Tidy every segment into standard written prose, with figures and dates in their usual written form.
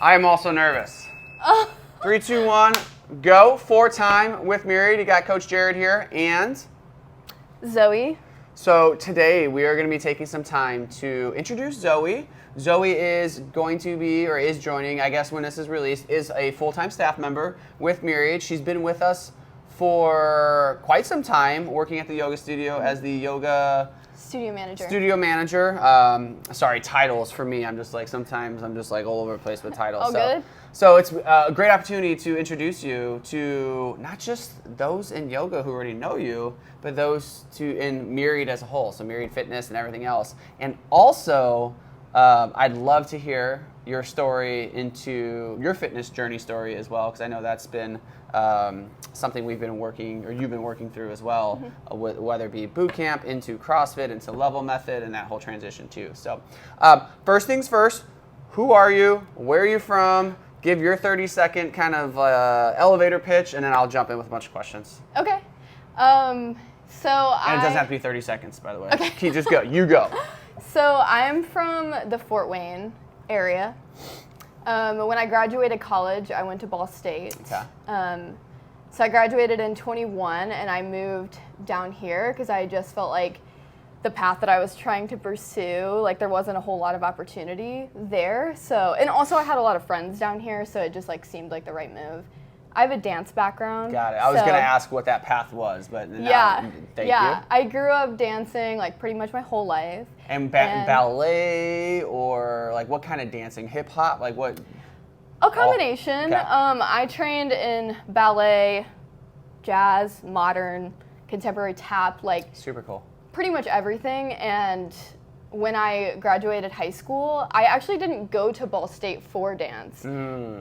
I am also nervous. 3, 2, 1, go. 4-time with Myriad. You got Coach Jared here and Zoe. So today we are going to be taking some time to introduce Zoe. Zoe is going to be, or is joining, I guess when this is released, is a full-time staff member with Myriad. She's been with us for quite some time, working at the yoga studio as the yoga Studio manager. Sorry, titles for me. Sometimes I'm just all over the place with titles. All good. So it's a great opportunity to introduce you to not just those in yoga who already know you, but those in Myriad as a whole. So Myriad Fitness and everything else. And also, I'd love to hear your story into your fitness journey story as well, because I know that's been something you've been working through as well, whether it be Bootcamp into CrossFit, into Level Method, and that whole transition too. So first things first, who are you? Where are you from? Give your 30-second kind of elevator pitch, and then I'll jump in with a bunch of questions. Okay. And it doesn't have to be 30 seconds, by the way. Okay. Just go. You go. So I'm from the Fort Wayne area. When I graduated college, I went to Ball State. Okay. So I graduated in 21, and I moved down here because I just felt like the path that I was trying to pursue, there wasn't a whole lot of opportunity there. So, and also I had a lot of friends down here, so it just seemed like the right move. I have a dance background. Got it. I was going to ask what that path was, but now, thank you. I grew up dancing pretty much my whole life. And ballet, or what kind of dancing? Hip hop? What? A combination. Okay. I trained in ballet, jazz, modern, contemporary tap, Super cool. Pretty much everything. And when I graduated high school, I actually didn't go to Ball State for dance.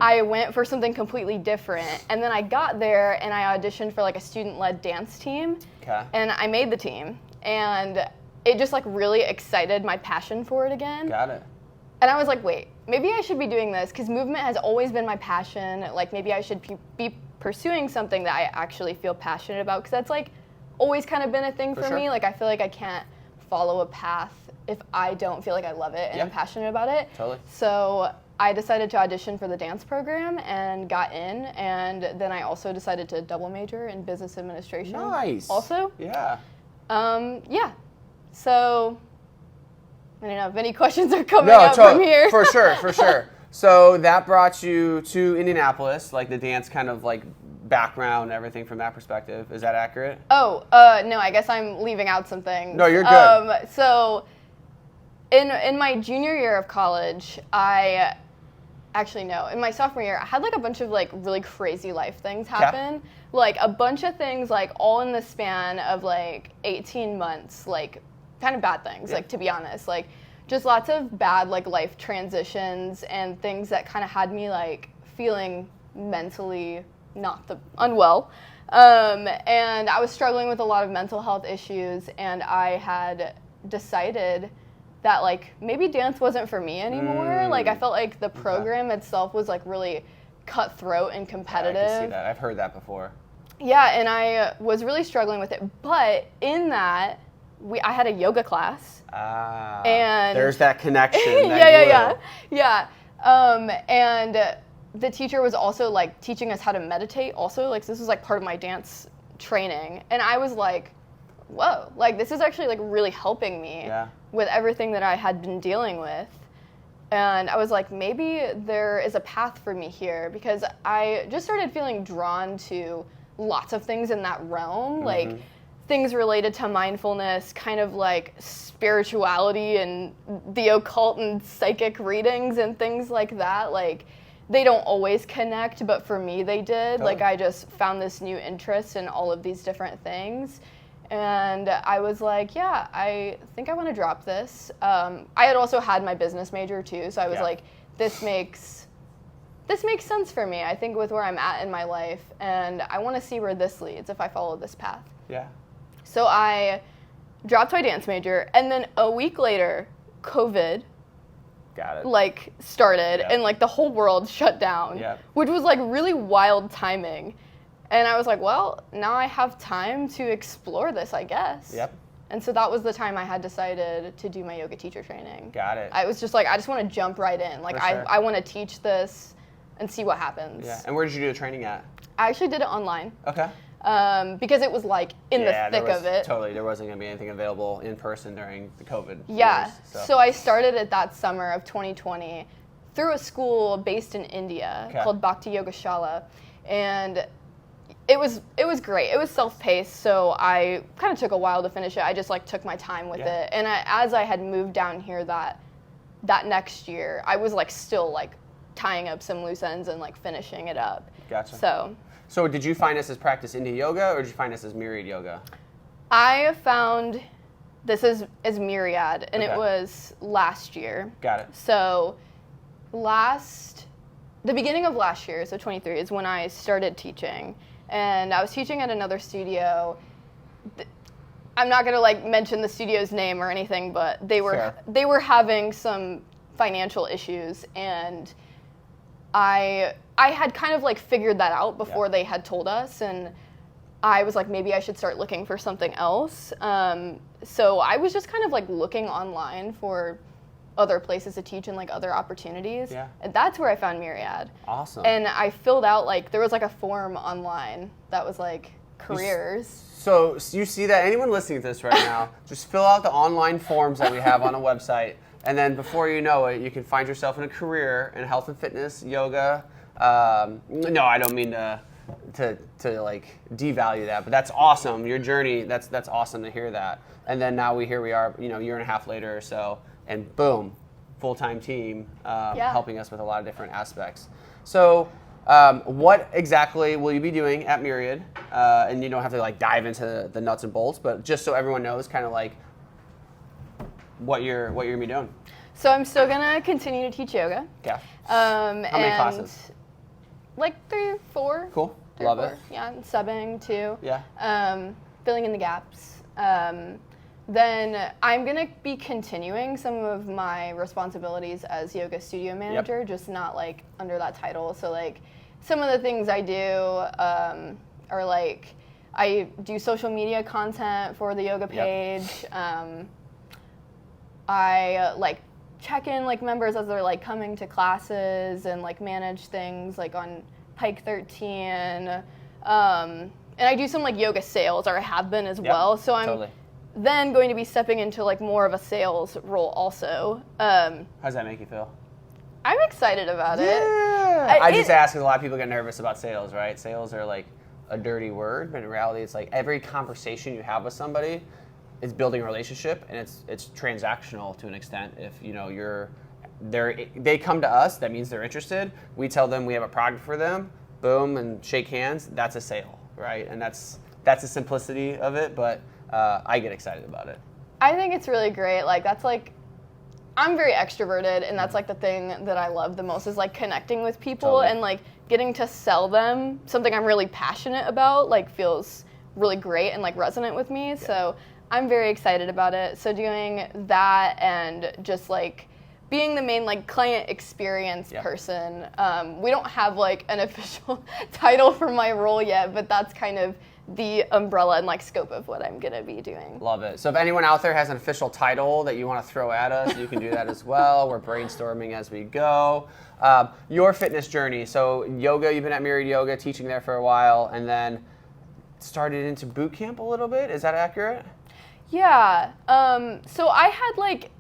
I went for something completely different. And then I got there and I auditioned for a student-led dance team. Okay. And I made the team. And it just really excited my passion for it again. Got it. And I was like, wait, maybe I should be doing this because movement has always been my passion. Maybe I should be pursuing something that I actually feel passionate about, because that's always kind of been a thing for me. I feel like I can't follow a path if I don't feel like I love it and I'm passionate about it. Totally. So I decided to audition for the dance program and got in, and then I also decided to double major in business administration. Nice. Also. Yeah. Yeah. So I don't know if any questions are coming up from here. For sure. So that brought you to Indianapolis, the dance kind of background and everything from that perspective. Is that accurate? Oh, no, I guess I'm leaving out some things. No, you're good. So in my junior year of college, in my sophomore year, I had a bunch of really crazy life things happen. A bunch of things all in the span of 18 months, kind of bad things, to be honest. Just lots of bad life transitions and things that kind of had me feeling mentally unwell. And I was struggling with a lot of mental health issues, and I had decided that maybe dance wasn't for me anymore. I felt the program itself was really cutthroat and competitive. Yeah, I can see that. I've heard that before. Yeah, and I was really struggling with it. But in that, I had a yoga class. And there's that connection. Yeah. And the teacher was also teaching us how to meditate also. This was part of my dance training. And I was whoa, this is actually really helping me with everything that I had been dealing with. And I was maybe there is a path for me here, because I just started feeling drawn to lots of things in that realm, things related to mindfulness, kind of spirituality and the occult and psychic readings and things like that. They don't always connect, but for me they did. Totally. I just found this new interest in all of these different things. And I was yeah, I think I want to drop this. I had also had my business major too, so I was this makes sense for me, I think, with where I'm at in my life, and I want to see where this leads if I follow this path. Yeah. So I dropped my dance major, and then a week later, COVID started, and the whole world shut down, which was really wild timing. And I was well, now I have time to explore this, I guess. Yep. And so that was the time I had decided to do my yoga teacher training. Got it. I was just like, I just want to jump right in. Like, For sure. I want to teach this and see what happens. Yeah. And where did you do the training at? I actually did it online. Okay. Because it was like in the thick of it. Totally. There wasn't going to be anything available in person during the COVID Yeah. years, So I started it that summer of 2020 through a school based in India called Bhakti Yoga Shala. And it was great. It was self-paced, so I kind of took a while to finish it. I just like took my time with it. And as I had moved down here that next year, I was like still like tying up some loose ends and like finishing it up. Gotcha. So did you find this as practice India Yoga, or did you find this as Myriad Yoga? I found this as Myriad, and it was last year. Got it. So the beginning of last year, so 23, is when I started teaching. And I was teaching at another studio. I'm not going to like mention the studio's name or anything, but they were having some financial issues, and I had kind of like figured that out before they had told us, and I was like, maybe I should start looking for something else. So I was just kind of like looking online for other places to teach and like other opportunities. Yeah. And that's where I found Myriad. Awesome. And I filled out like, there was like a form online that was like careers. So you see that, anyone listening to this right now, just fill out the online forms that we have on a website, and then before you know it, you can find yourself in a career in health and fitness, yoga. No, I don't mean to like devalue that, but that's awesome. Your journey, that's awesome to hear that. And then now here we are, a year and a half later or so, and boom, full-time team helping us with a lot of different aspects. So what exactly will you be doing at Myriad? And you don't have to like dive into the nuts and bolts, but just so everyone knows kind of like what you're gonna be doing. So I'm still gonna continue to teach yoga. Okay. How many classes? Like 3 or 4. Cool. 3 Love or 4. it. Yeah, and subbing too. Yeah. Filling in the gaps. Then I'm gonna be continuing some of my responsibilities as yoga studio manager, just not like under that title. So like some of the things I do are like I do social media content for the yoga page. I like check in like members as they're like coming to classes and like manage things like on Pike 13. And I do some like yoga sales, or I have been as well. So I'm then going to be stepping into like more of a sales role also. How does that make you feel? I'm excited about it. I just ask because a lot of people get nervous about sales, right? Sales are like a dirty word, but in reality, it's like every conversation you have with somebody is building a relationship, and it's transactional to an extent. If they come to us, that means they're interested. We tell them we have a product for them, boom, and shake hands. That's a sale, right? And that's the simplicity of it, but I get excited about it. I think it's really great. Like that's like, I'm very extroverted, and that's like the thing that I love the most is like connecting with people and like getting to sell them something I'm really passionate about. Like feels really great and like resonant with me. So I'm very excited about it. So doing that and just like being the main like client experience person. We don't have like an official title for my role yet, but that's kind of the umbrella and like scope of what I'm gonna be doing. Love it. So if anyone out there has an official title that you want to throw at us, you can do that as well. We're brainstorming as we go. Your fitness journey. So yoga, you've been at Myriad Yoga, teaching there for a while, and then started into Bootcamp a little bit. Is that accurate? Yeah. So I had like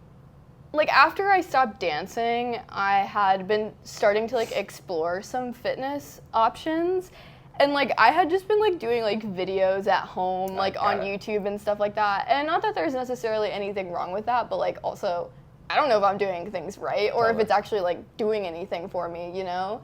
after I stopped dancing, I had been starting to like explore some fitness options. And like I had just been like doing like videos at home, like on YouTube and stuff like that. And not that there's necessarily anything wrong with that, but like also I don't know if I'm doing things right or if it's actually like doing anything for me, you know?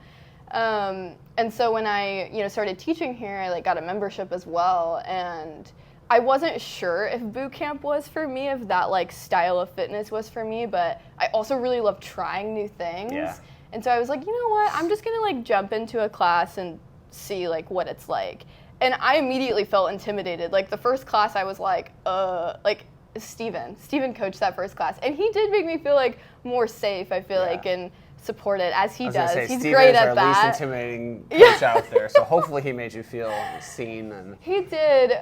And so when I, started teaching here, I like got a membership as well. And I wasn't sure if boot camp was for me, if that like style of fitness was for me, but I also really love trying new things. Yeah. And so I was like, you know what, I'm just gonna like jump into a class and see like what it's like. And I immediately felt intimidated. Like the first class I was like Steven coached that first class, and he did make me feel like more safe, I feel like, and supported as he does. He's great at that. Steven's our least intimidating coach out there, so hopefully he made you feel seen. And he did.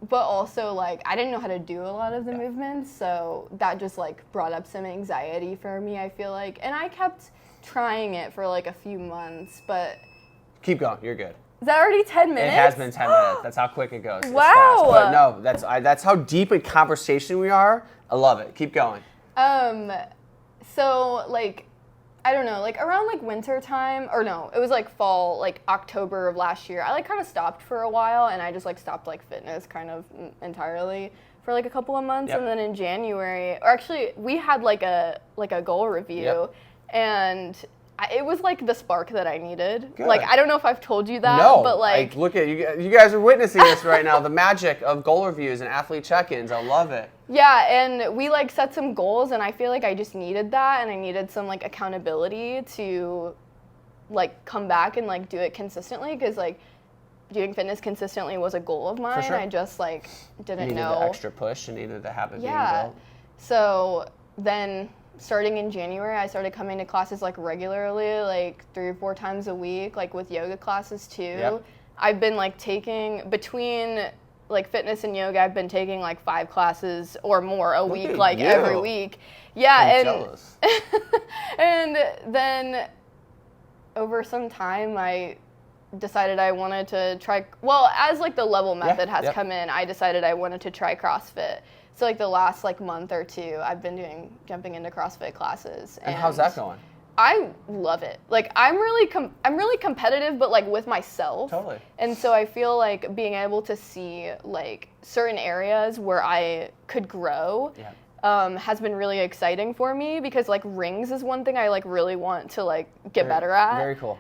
but also like I didn't know how to do a lot of the movements, so that just like brought up some anxiety for me, I feel like. And I kept trying it for like a few months, but keep going. You're good. is that already 10 minutes? It has been 10 minutes. That's how quick it goes. Wow. It's fast. But no, that's how deep in conversation we are. I love it. Keep going. So like I don't know, like around like winter time, or no, it was like fall, like October of last year. I like kind of stopped for a while, and I just like stopped like fitness kind of entirely for like a couple of months. Yep. And then in January, or actually we had like a goal review, yep. and it was like the spark that I needed. Good. Like I don't know if I've told you that, no, but like look at you. You guys are witnessing this right now. The magic of goal reviews and athlete check-ins. I love it. Yeah, and we like set some goals, and I feel like I just needed that, and I needed some like accountability to like come back and like do it consistently, because like doing fitness consistently was a goal of mine. For sure. I just like didn't Needed know the extra push and needed the habit being built. So then starting in January, I started coming to classes like regularly, like 3 or 4 times a week, like with yoga classes too. Yep. I've been like taking between like fitness and yoga, I've been taking like 5 classes or more a week, like every week. Yeah, I'm and jealous. and then over some time I decided I wanted to try, well, as like the level method has come in, I decided I wanted to try CrossFit. So like the last like month or 2, I've been jumping into CrossFit classes. And how's that going? I love it. Like I'm really competitive, but like with myself. Totally. And so I feel like being able to see like certain areas where I could grow has been really exciting for me, because like rings is one thing I like really want to like get better at. Very cool.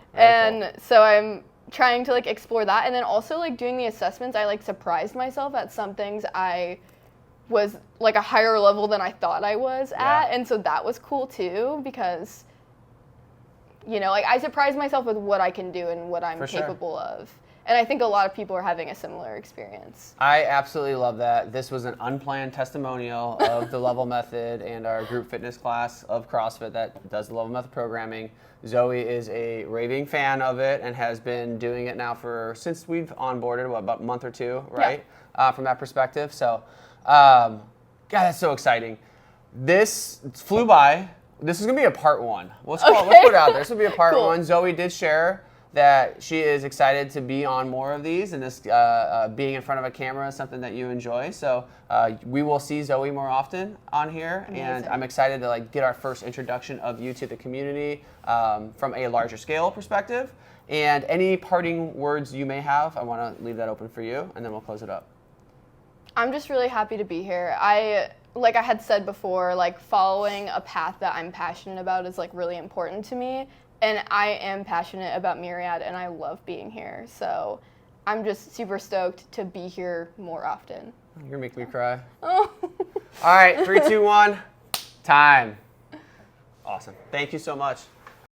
So I'm trying to like explore that, and then also like doing the assessments, I like surprised myself at some things I was like a higher level than I thought I was at, and so that was cool too, because you know, like I surprised myself with what I can do and what I'm capable of. And I think a lot of people are having a similar experience. I absolutely love that. This was an unplanned testimonial of the Level Method and our group fitness class of CrossFit that does the Level Method programming. Zoe is a raving fan of it and has been doing it now since we've onboarded, about a month or 2, right? Yeah. From that perspective. So, God, that's so exciting. This flew by. This is going to be a part 1. Let's put it out there. This will be a part 1. Zoe did share that she is excited to be on more of these, and this being in front of a camera is something that you enjoy. So we will see Zoe more often on here. Amazing. And I'm excited to like get our first introduction of you to the community from a larger scale perspective. And any parting words you may have, I want to leave that open for you, and then we'll close it up. I'm just really happy to be here. Like I had said before, like following a path that I'm passionate about is like really important to me. And I am passionate about Myriad, and I love being here. So I'm just super stoked to be here more often. You're going to make me cry. Oh. All right, 3, 2, 1, time. Awesome. Thank you so much.